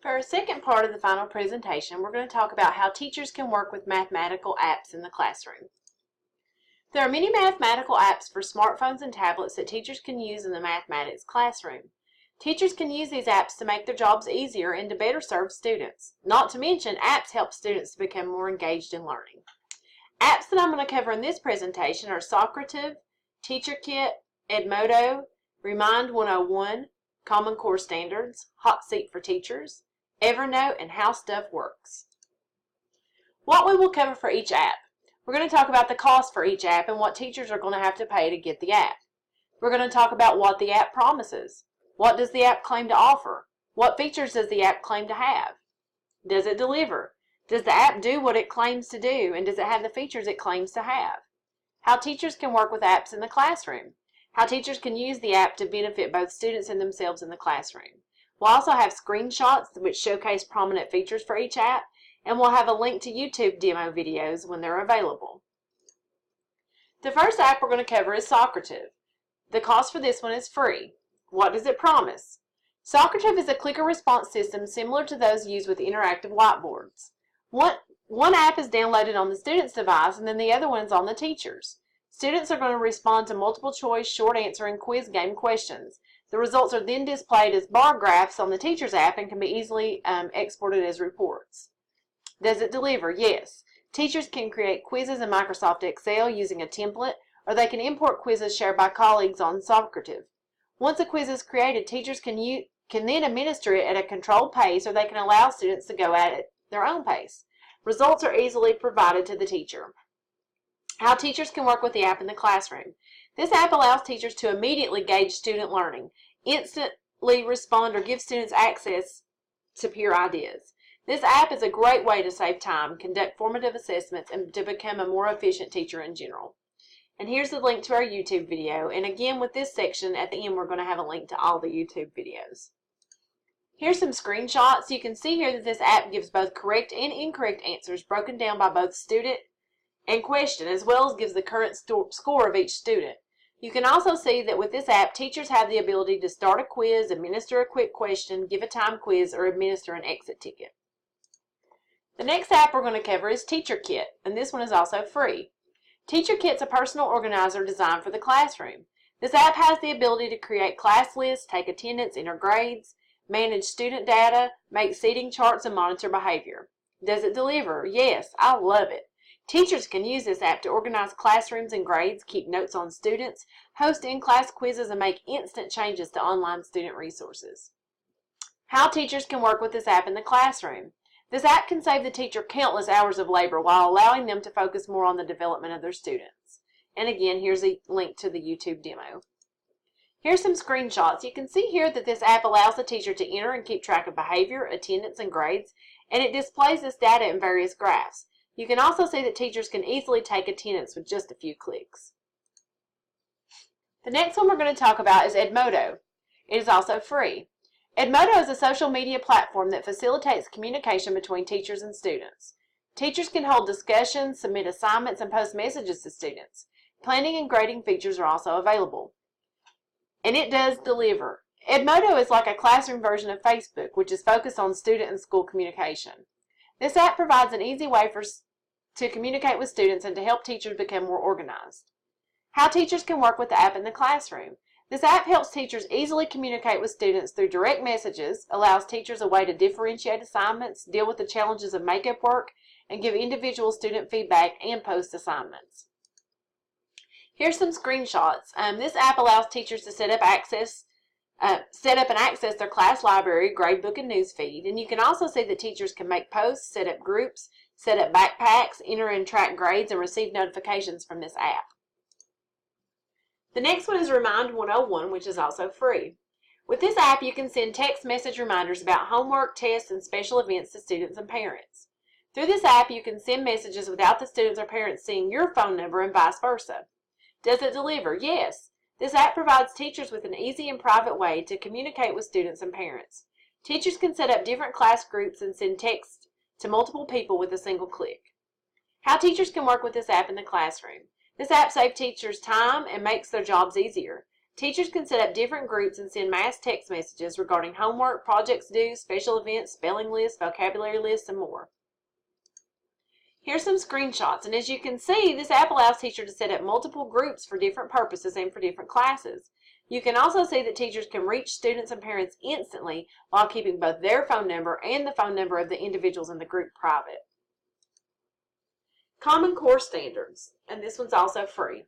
For our second part of the final presentation, we're going to talk about how teachers can work with mathematical apps in the classroom. There are many mathematical apps for smartphones and tablets that teachers can use in the mathematics classroom. Teachers can use these apps to make their jobs easier and to better serve students. Not to mention, apps help students to become more engaged in learning. Apps that I'm going to cover in this presentation are Socrative, TeacherKit, Edmodo, Remind 101, Common Core Standards, Hot Seat for Teachers, Evernote, and How Stuff Works. What we will cover for each app. We're going to talk about the cost for each app and what teachers are going to have to pay to get the app. We're going to talk about what the app promises. What does the app claim to offer? What features does the app claim to have? Does it deliver? Does the app do what it claims to do, and does it have the features it claims to have? How teachers can work with apps in the classroom. How teachers can use the app to benefit both students and themselves in the classroom. We'll also have screenshots which showcase prominent features for each app, and we'll have a link to YouTube demo videos when they're available. The first app we're going to cover is Socrative. The cost for this one is free. What does it promise? Socrative is a clicker response system similar to those used with interactive whiteboards. One app is downloaded on the student's device and then the other one is on the teacher's. Students are going to respond to multiple choice, short answer, and quiz game questions. The results are then displayed as bar graphs on the teacher's app and can be easily exported as reports. Does it deliver? Yes. Teachers can create quizzes in Microsoft Excel using a template, or they can import quizzes shared by colleagues on Socrative. Once a quiz is created, teachers can then administer it at a controlled pace, or they can allow students to go at it their own pace. Results are easily provided to the teacher. How teachers can work with the app in the classroom. This app allows teachers to immediately gauge student learning, instantly respond, or give students access to peer ideas. This app is a great way to save time, conduct formative assessments, and to become a more efficient teacher in general. And here's the link to our YouTube video, and again with this section at the end we're going to have a link to all the YouTube videos. Here's some screenshots. You can see here that this app gives both correct and incorrect answers broken down by both student and question, as well as gives the current score of each student. You can also see that with this app, teachers have the ability to start a quiz, administer a quick question, give a time quiz, or administer an exit ticket. The next app we're going to cover is TeacherKit, and this one is also free. TeacherKit's a personal organizer designed for the classroom. This app has the ability to create class lists, take attendance, enter grades, manage student data, make seating charts, and monitor behavior. Does it deliver? Yes, I love it. Teachers can use this app to organize classrooms and grades, keep notes on students, host in-class quizzes, and make instant changes to online student resources. How teachers can work with this app in the classroom. This app can save the teacher countless hours of labor while allowing them to focus more on the development of their students. And again, here's a link to the YouTube demo. Here's some screenshots. You can see here that this app allows the teacher to enter and keep track of behavior, attendance, and grades, and it displays this data in various graphs. You can also see that teachers can easily take attendance with just a few clicks. The next one we're going to talk about is Edmodo. It is also free. Edmodo is a social media platform that facilitates communication between teachers and students. Teachers can hold discussions, submit assignments, and post messages to students. Planning and grading features are also available. And it does deliver. Edmodo is like a classroom version of Facebook, which is focused on student and school communication. This app provides an easy way to communicate with students and to help teachers become more organized. How teachers can work with the app in the classroom. This app helps teachers easily communicate with students through direct messages, allows teachers a way to differentiate assignments, deal with the challenges of makeup work, and give individual student feedback and post assignments. Here's some screenshots. This app allows teachers to set up and access their class library, gradebook, and newsfeed. And you can also see that teachers can make posts, set up groups, set up backpacks, enter and track grades, and receive notifications from this app. The next one is Remind 101, which is also free. With this app, you can send text message reminders about homework, tests, and special events to students and parents. Through this app, you can send messages without the students or parents seeing your phone number and vice versa. Does it deliver? Yes. This app provides teachers with an easy and private way to communicate with students and parents. Teachers can set up different class groups and send text to multiple people with a single click. How teachers can work with this app in the classroom. This app saves teachers time and makes their jobs easier. Teachers can set up different groups and send mass text messages regarding homework, projects due, special events, spelling lists, vocabulary lists, and more. Here's some screenshots, and as you can see, this app allows teachers to set up multiple groups for different purposes and for different classes. You can also see that teachers can reach students and parents instantly while keeping both their phone number and the phone number of the individuals in the group private. Common Core Standards, and this one's also free.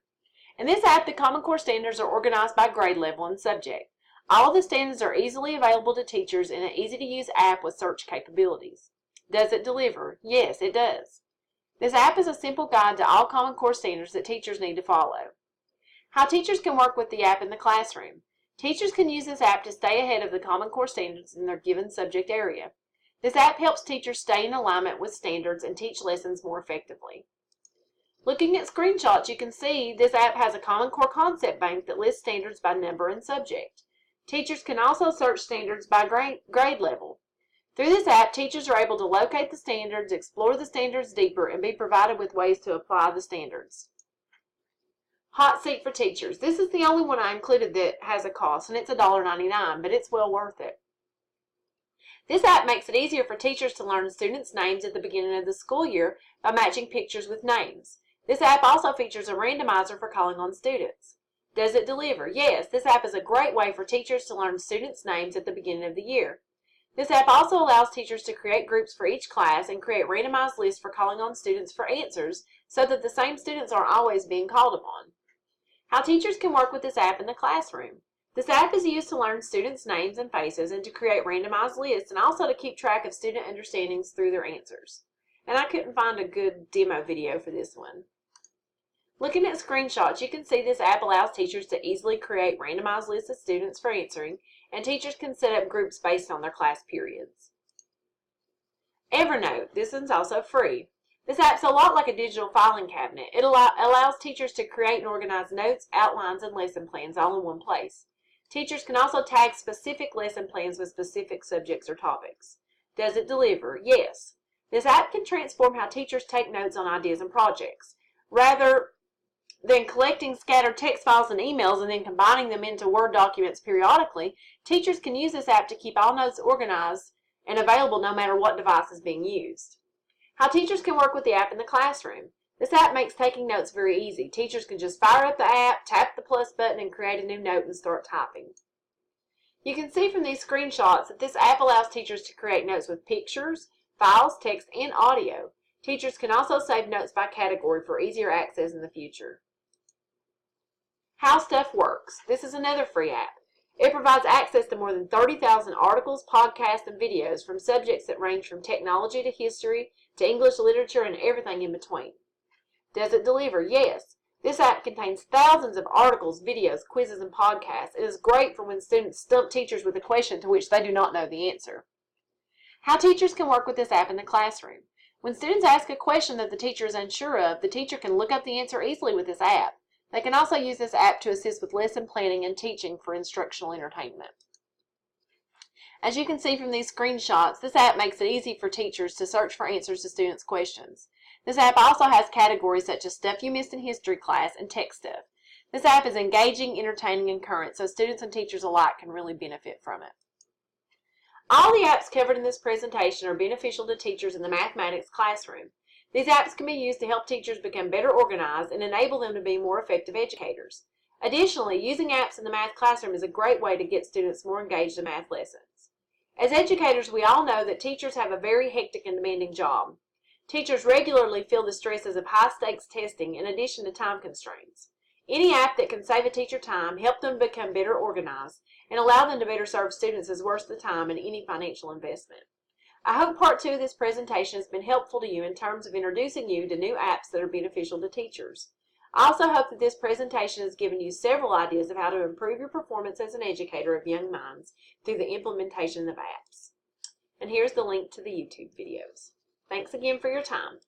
In this app, the Common Core Standards are organized by grade level and subject. All of the standards are easily available to teachers in an easy-to-use app with search capabilities. Does it deliver? Yes, it does. This app is a simple guide to all Common Core standards that teachers need to follow. How teachers can work with the app in the classroom. Teachers can use this app to stay ahead of the Common Core standards in their given subject area. This app helps teachers stay in alignment with standards and teach lessons more effectively. Looking at screenshots, you can see this app has a Common Core concept bank that lists standards by number and subject. Teachers can also search standards by grade level. Through this app, teachers are able to locate the standards, explore the standards deeper, and be provided with ways to apply the standards. Hot Seat for Teachers. This is the only one I included that has a cost, and it's $1.99, but it's well worth it. This app makes it easier for teachers to learn students' names at the beginning of the school year by matching pictures with names. This app also features a randomizer for calling on students. Does it deliver? Yes, this app is a great way for teachers to learn students' names at the beginning of the year. This app also allows teachers to create groups for each class and create randomized lists for calling on students for answers so that the same students aren't always being called upon. How teachers can work with this app in the classroom. This app is used to learn students' names and faces and to create randomized lists and also to keep track of student understandings through their answers. And I couldn't find a good demo video for this one. Looking at screenshots, you can see this app allows teachers to easily create randomized lists of students for answering, and teachers can set up groups based on their class periods. Evernote. This one's also free. This app's a lot like a digital filing cabinet. It allows teachers to create and organize notes, outlines, and lesson plans all in one place. Teachers can also tag specific lesson plans with specific subjects or topics. Does it deliver? Yes. This app can transform how teachers take notes on ideas and projects. Rather than collecting scattered text files and emails and then combining them into Word documents periodically, teachers can use this app to keep all notes organized and available no matter what device is being used. How teachers can work with the app in the classroom. This app makes taking notes very easy. Teachers can just fire up the app, tap the plus button, and create a new note and start typing. You can see from these screenshots that this app allows teachers to create notes with pictures, files, text, and audio. Teachers can also save notes by category for easier access in the future. How Stuff Works. This is another free app. It provides access to more than 30,000 articles, podcasts, and videos from subjects that range from technology to history to English literature and everything in between. Does it deliver? Yes. This app contains thousands of articles, videos, quizzes, and podcasts. It is great for when students stump teachers with a question to which they do not know the answer. How teachers can work with this app in the classroom. When students ask a question that the teacher is unsure of, the teacher can look up the answer easily with this app. They can also use this app to assist with lesson planning and teaching for instructional entertainment. As you can see from these screenshots, this app makes it easy for teachers to search for answers to students' questions. This app also has categories such as stuff you missed in history class and tech stuff. This app is engaging, entertaining, and current, so students and teachers alike can really benefit from it. All the apps covered in this presentation are beneficial to teachers in the mathematics classroom. These apps can be used to help teachers become better organized and enable them to be more effective educators. Additionally, using apps in the math classroom is a great way to get students more engaged in math lessons. As educators, we all know that teachers have a very hectic and demanding job. Teachers regularly feel the stresses of high-stakes testing in addition to time constraints. Any app that can save a teacher time, help them become better organized, and allow them to better serve students is worth the time and any financial investment. I hope part 2 of this presentation has been helpful to you in terms of introducing you to new apps that are beneficial to teachers. I also hope that this presentation has given you several ideas of how to improve your performance as an educator of young minds through the implementation of apps. And here's the link to the YouTube videos. Thanks again for your time.